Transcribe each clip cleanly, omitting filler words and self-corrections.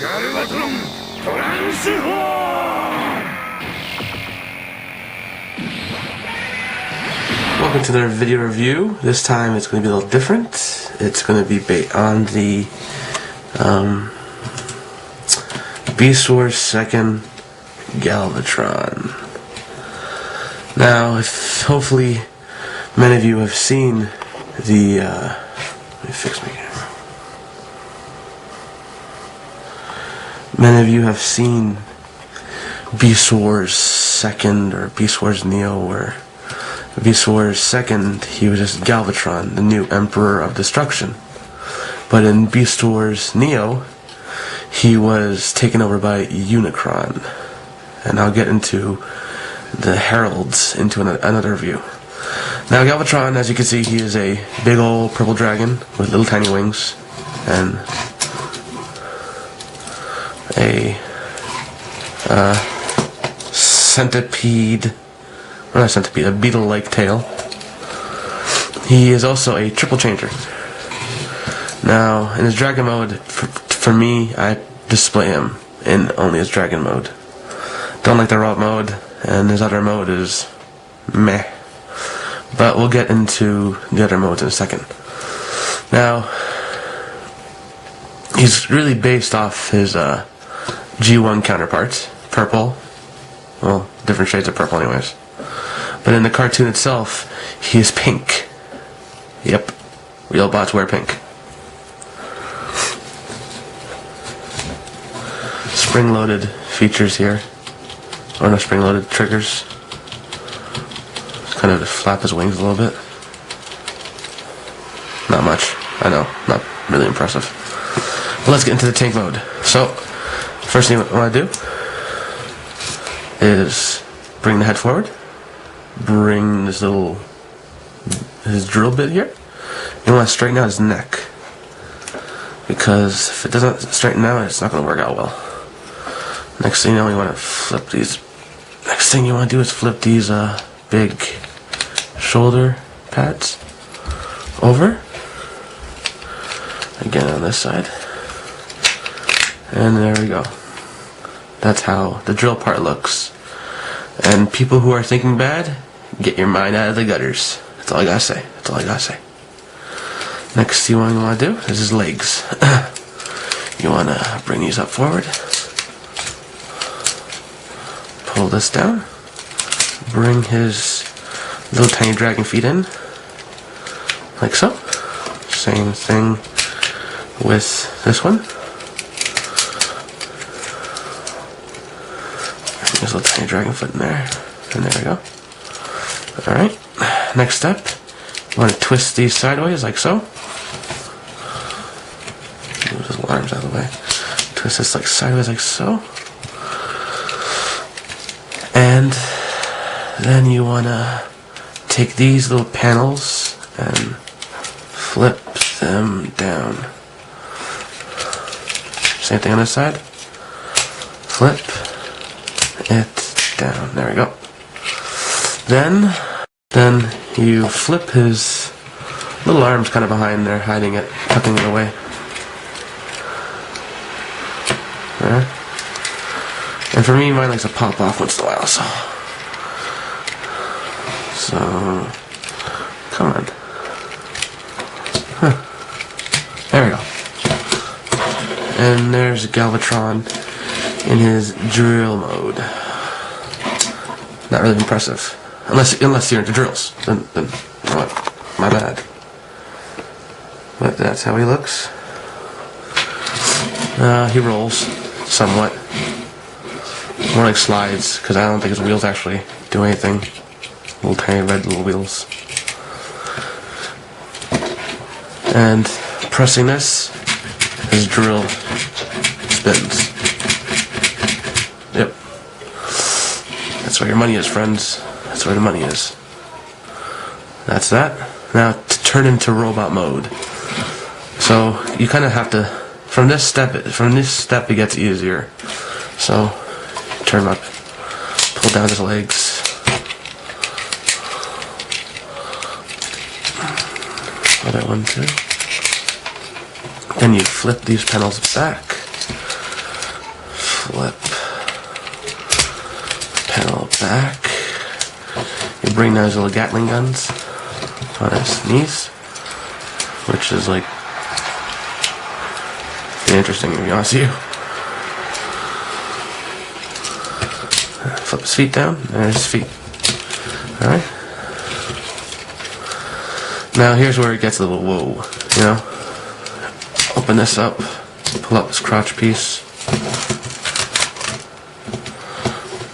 Galvatron transform! Welcome to another video review. This time it's going to be a little different. It's going to be on the BWII second Galvatron. Now, hopefully many of you have seen the let me fix my camera. Many of you have seen BWII's second, or BWII's Neo, or BWII's second. He was just Galvatron, the new Emperor of Destruction. But in BWII's Neo, he was taken over by Unicron. And I'll get into the heralds into another view. Now, Galvatron, as you can see, he is a big old purple dragon with little tiny wings and a centipede, or not centipede, a beetle-like tail. He is also a triple changer. Now, in his dragon mode, for me, I display him in only his dragon mode. Don't like the raw mode, and his other mode is meh. But we'll get into the other modes in a second. Now, he's really based off his G1 counterparts. Purple. Well, different shades of purple anyways. But in the cartoon itself, he is pink. Yep. Real bots wear pink. Spring-loaded features here. Or no, spring-loaded triggers. Kind of to flap his wings a little bit. Not much, I know, not really impressive. But let's get into the tank mode. So, first thing I want to do is bring the head forward, bring this his drill bit here. You want to straighten out his neck, because if it doesn't straighten out, it's not going to work out well. Next thing you know, you want to flip these. Next thing you want to do is flip these big shoulder pads over again on this side, and there we go. That's how the drill part looks. And people who are thinking bad, get your mind out of the gutters. That's all I gotta say. That's all I gotta say. Next thing you want to do is his legs. You want to bring these up forward, pull this down, bring his little tiny dragon feet in, like so. Same thing with this one. Bring his little tiny dragon foot in there, and there we go. Alright, next step, you want to twist these sideways, like so. Move his arms out of the way. Twist this like sideways, like so. And then you want to take these little panels and flip them down. Same thing on this side. Flip it down. There we go. Then you flip his little arms kind of behind there, hiding it, tucking it away. There. And for me, mine likes to pop off once in a while, so come on. Huh. There we go. And there's Galvatron in his drill mode. Not really impressive. Unless you're into drills. Then you know what? My bad. But that's how he looks. He rolls somewhat. More like slides, because I don't think his wheels actually do anything. Little tiny red little wheels. And pressing this, his drill spins. Yep. That's where your money is, friends. That's where the money is. That's that. Now to turn into robot mode. So you kind of have to, from this step it gets easier. So turn him up, pull down his legs. Other one too. Then you flip these panels back, flip panel back. You bring down his little Gatling guns on his knees, which is like interesting to be honest with you. Flip his feet down. There's his feet. Alright. Now here's where it gets a little whoa, you know. Open this up. Pull up this crotch piece.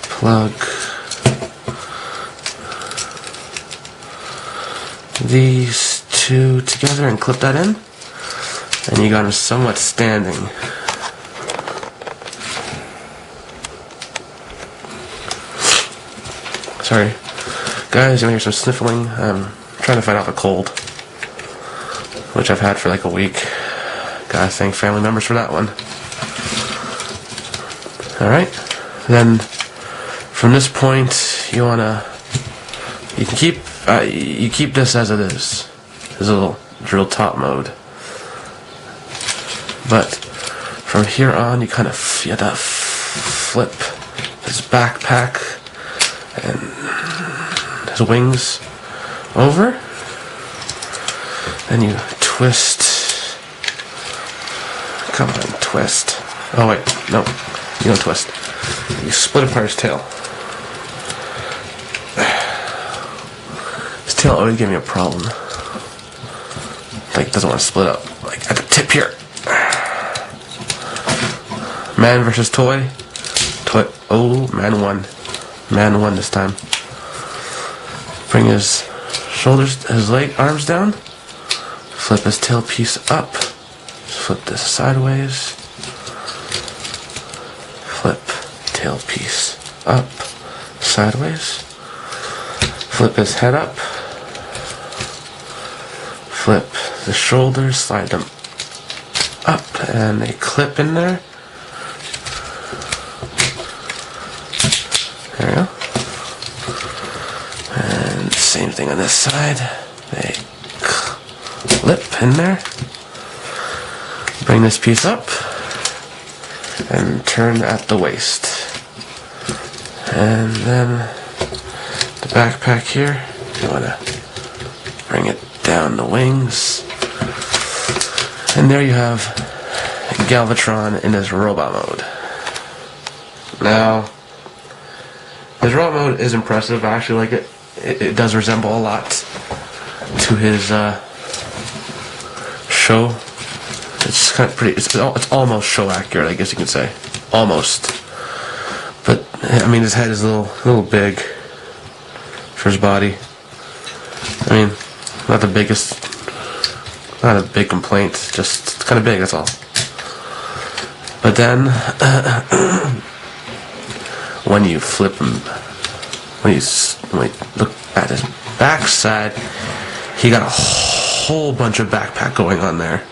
Plug these two together and clip that in. And you got them somewhat standing. Sorry. Guys, you may hear some sniffling. I'm trying to fight off a cold, which I've had for like a week. Gotta thank family members for that one. Alright. Then, from this point, you can keep, you keep this as it is. There's a little drill top mode. But, from here on, you kind of, you have to flip his backpack and his wings over. Then you twist. Come on, twist. Oh wait, no, you don't twist. You split apart his tail. His tail always gave me a problem. Like, doesn't want to split up. Like at the tip here. Man versus toy. Toy. Oh, man won. Man won this time. Bring his shoulders, his arms down. Flip his tail piece up. Flip this sideways. Flip tail piece up, sideways. Flip his head up. Flip the shoulders, slide them up, and they clip in there. There we go. And same thing on this side. They clip in there. Bring this piece up and turn at the waist. And then the backpack here, you want to bring it down the wings. And there you have Galvatron in his robot mode. Now, his robot mode is impressive. I actually like it. It does resemble a lot to his show. It's kind of pretty. It's almost show accurate, I guess you could say. Almost. But I mean, his head is a little big for his body. I mean, not the biggest, not a big complaint. Just it's kind of big. That's all. But then, when you flip him, when you look at his backside, he got a whole bunch of backpack going on there.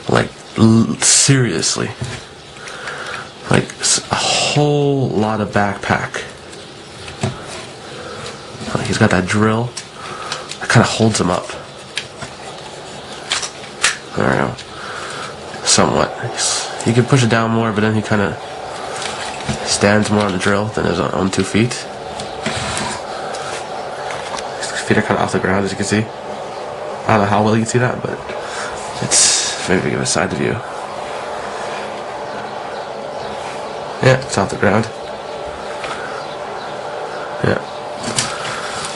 Like, seriously. Like, a whole lot of backpack. Like, he's got that drill that kind of holds him up. There we go. Somewhat. He can push it down more, but then he kind of stands more on the drill than his own 2 feet. His feet are kind of off the ground, as you can see. I don't know how well you can see that, but it's... Maybe give a side view. Yeah, it's off the ground. Yeah.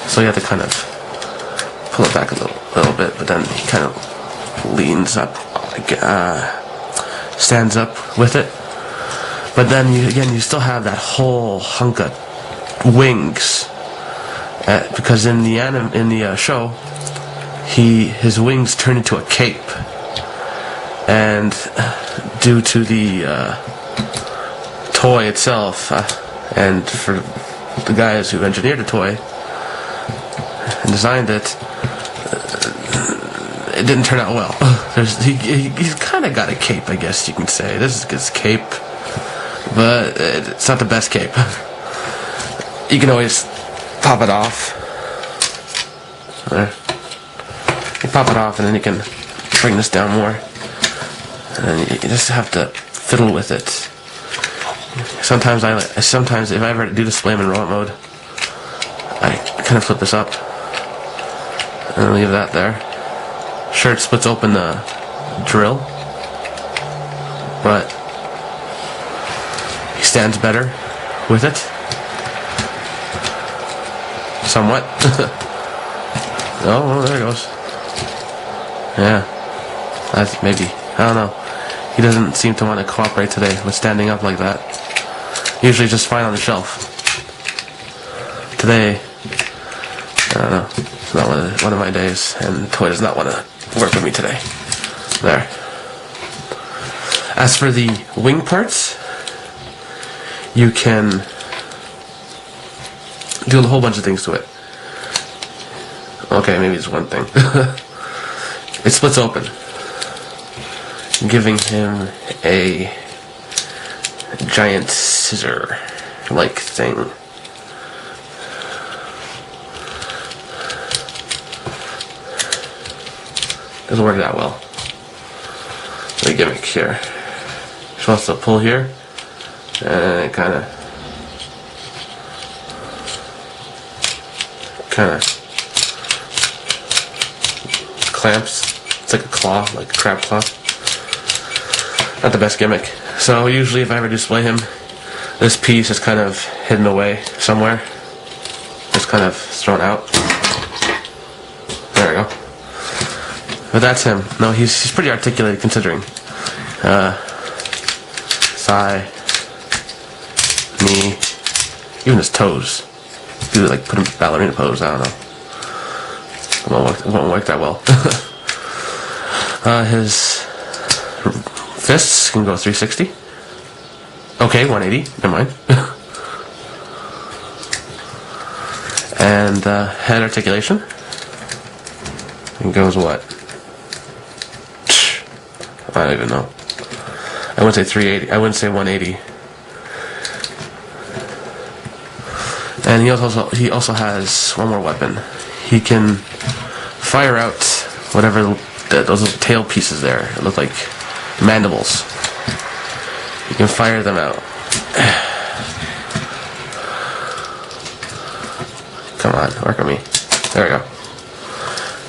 So you have to kind of pull it back a little bit, but then he kind of leans up, stands up with it. But then you still have that whole hunk of wings, because in the show, his wings turn into a cape. And due to the toy itself, and for the guys who engineered the toy and designed it, it didn't turn out well. He's kind of got a cape, I guess you can say. This is his cape, but it's not the best cape. You can always pop it off. There. You pop it off, and then you can bring this down more. And you just have to fiddle with it. Sometimes if I ever do display them in robot mode, I kind of flip this up and leave that there. Sure, it splits open the drill, but he stands better with it. Somewhat. Oh, well, there it goes. Yeah. That's maybe. I don't know. He doesn't seem to want to cooperate today with standing up like that. Usually just fine on the shelf. Today, I don't know. It's not one of my days, and the toy does not want to work with me today. There. As for the wing parts, you can do a whole bunch of things to it. Okay, maybe it's one thing. It splits open, giving him a giant scissor-like thing. Doesn't work that well. The gimmick here. You're supposed to pull here, and it kind of clamps. It's like a claw, like a crab claw. Not the best gimmick. So usually if I ever display him, this piece is kind of hidden away somewhere. Just kind of thrown out. There we go. But that's him. No, he's pretty articulated considering. Thigh, knee, even his toes. Do like put him in ballerina pose, I don't know. It won't work that well. His fists can go 360. Okay, 180. Never mind. And head articulation. It goes what? I don't even know. I wouldn't say 380. I wouldn't say 180. And he also has one more weapon. He can fire out whatever those little tail pieces there. It look like mandibles. You can fire them out. Come on, work on me. There we go.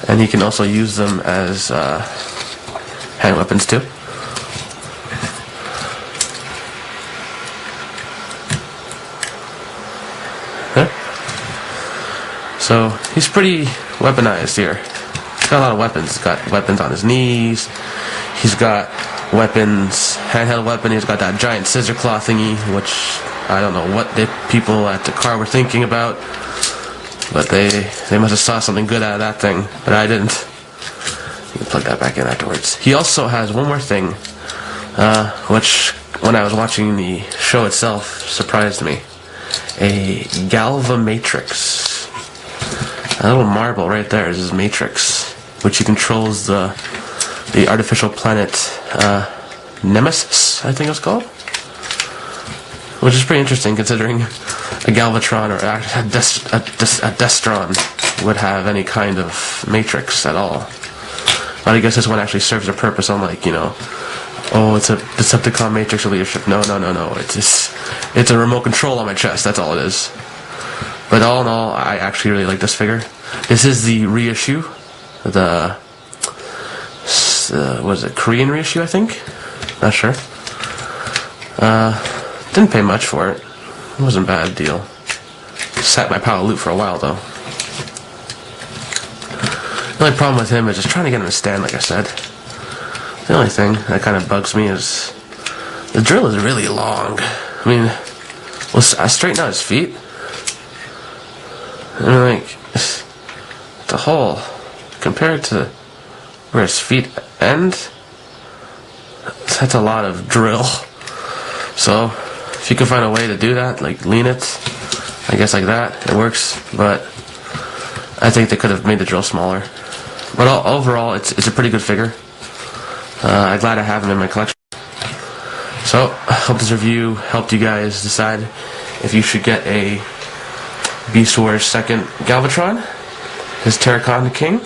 And he can also use them as hand weapons too. So he's pretty weaponized here. He's got a lot of weapons. He's got weapons on his knees. He's got weapons, handheld weapon. He's got that giant scissor claw thingy, which I don't know what the people at the car were thinking about, but they must have saw something good out of that thing, but I didn't. You can plug that back in afterwards. He also has one more thing, which when I was watching the show itself surprised me. A Galvamatrix. A little marble right there is his matrix, which he controls the artificial planet Nemesis, I think it's called, which is pretty interesting considering a Galvatron or a Destron would have any kind of matrix at all. But I guess this one actually serves a purpose, unlike, you know, oh, it's a Decepticon matrix of leadership. No. It's a remote control on my chest. That's all it is. But all in all, I actually really like this figure. This is the reissue, was it Korean reissue, I think? Not sure. Didn't pay much for it. It wasn't a bad deal. Sat my pile of loot for a while though. The only problem with him is just trying to get him to stand, like I said. The only thing that kind of bugs me is the drill is really long. I mean, well, I straighten out his feet, and like the hole compared to where his feet end, that's a lot of drill. So if you can find a way to do that, like lean it, I guess like that, it works. But I think they could have made the drill smaller. But overall, it's a pretty good figure. I'm glad I have him in my collection. So I hope this review helped you guys decide if you should get a BWII 2nd Galvatron, his Terraconda King,